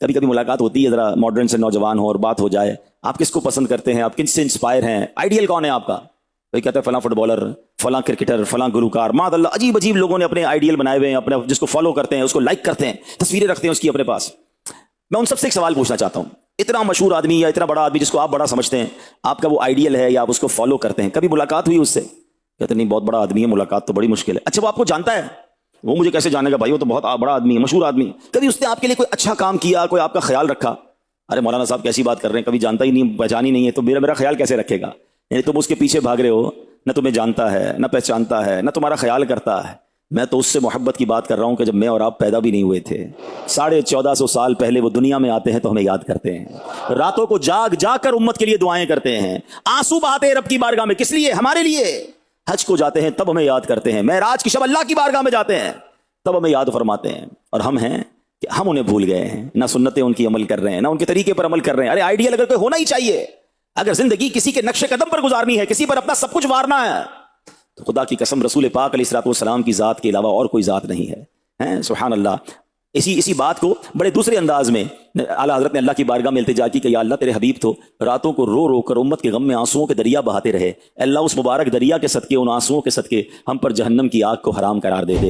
کبھی کبھی ملاقات ہوتی ہے ذرا ماڈرن سے نوجوان ہو اور بات ہو جائے، آپ کس کو پسند کرتے ہیں، آپ کن سے انسپائر ہیں، آئیڈیل کون ہے آپ کا؟ کوئی کہتا ہے فلاں فٹ بالر، فلاں کرکٹر، فلاں گلوکار، ماذ اللہ عجیب عجیب لوگوں نے اپنے آئیڈیل بنائے ہوئے ہیں، اپنے جس کو فالو کرتے ہیں، اس کو لائک کرتے ہیں، تصویریں رکھتے ہیں اس کی اپنے پاس۔ میں ان سب سے ایک سوال پوچھنا چاہتا ہوں، اتنا مشہور آدمی یا اتنا بڑا آدمی جس کو آپ بڑا سمجھتے ہیں، آپ کا وہ آئیڈیل ہے یا آپ اس کو فالو کرتے ہیں، کبھی ملاقات ہوئی اس سے؟ کہتے نہیں بہت بڑا آدمی ہے، ملاقات تو بڑی مشکل ہے۔ اچھا وہ آپ کو جانتا ہے؟ وہ مجھے کیسے جانے گا بھائی، وہ تو بہت بڑا آدمی ہے، مشہور آدمی ہے۔ کبھی اس نے آپ کے لیے کوئی اچھا کام کیا، کوئی آپ کا خیال رکھا؟ ارے مولانا صاحب کیسی بات کر رہے ہیں، کبھی جانتا ہی نہیں، پہچان ہی نہیں ہے، تو میرا خیال کیسے رکھے گا؟ یعنی تم اس کے پیچھے بھاگ رہے ہو، نہ تمہیں جانتا ہے، نہ پہچانتا ہے، نہ تمہارا خیال کرتا ہے۔ میں تو اس سے محبت کی بات کر رہا ہوں کہ جب میں اور آپ پیدا بھی نہیں ہوئے تھے، 1450 سال پہلے وہ دنیا میں آتے ہیں تو ہمیں یاد کرتے ہیں، راتوں کو جاگ جاگ کر امت کے لیے دعائیں کرتے ہیں، آنسو بہاتے ہیں رب کی بارگاہ میں، کس لیے؟ ہمارے لیے۔ حج کو جاتے ہیں تب ہمیں یاد کرتے ہیں، معراج کی شب اللہ کی بارگاہ میں جاتے ہیں تب ہمیں یاد فرماتے ہیں، اور ہم ہیں کہ ہم انہیں بھول گئے ہیں، نہ سنتیں ان کی عمل کر رہے ہیں، نہ ان کے طریقے پر عمل کر رہے ہیں۔ ارے آئیڈیل اگر کوئی ہونا ہی چاہیے، اگر زندگی کسی کے نقش قدم پر گزارنی ہے، کسی پر اپنا سب کچھ وارنا ہے، تو خدا کی قسم رسول پاک علیہ الصلوۃ والسلام کی ذات کے علاوہ اور کوئی ذات نہیں ہے۔ سبحان اللہ۔ اسی بات کو بڑے دوسرے انداز میں اعلیٰ حضرت نے اللہ کی بارگاہ میں التجا کی کہ یا اللہ تیرے حبیب تو راتوں کو رو رو کر امت کے غم میں آنسوؤں کے دریا بہاتے رہے، اللہ اس مبارک دریا کے صدقے، ان آنسوؤں کے صدقے ہم پر جہنم کی آگ کو حرام قرار دے دے۔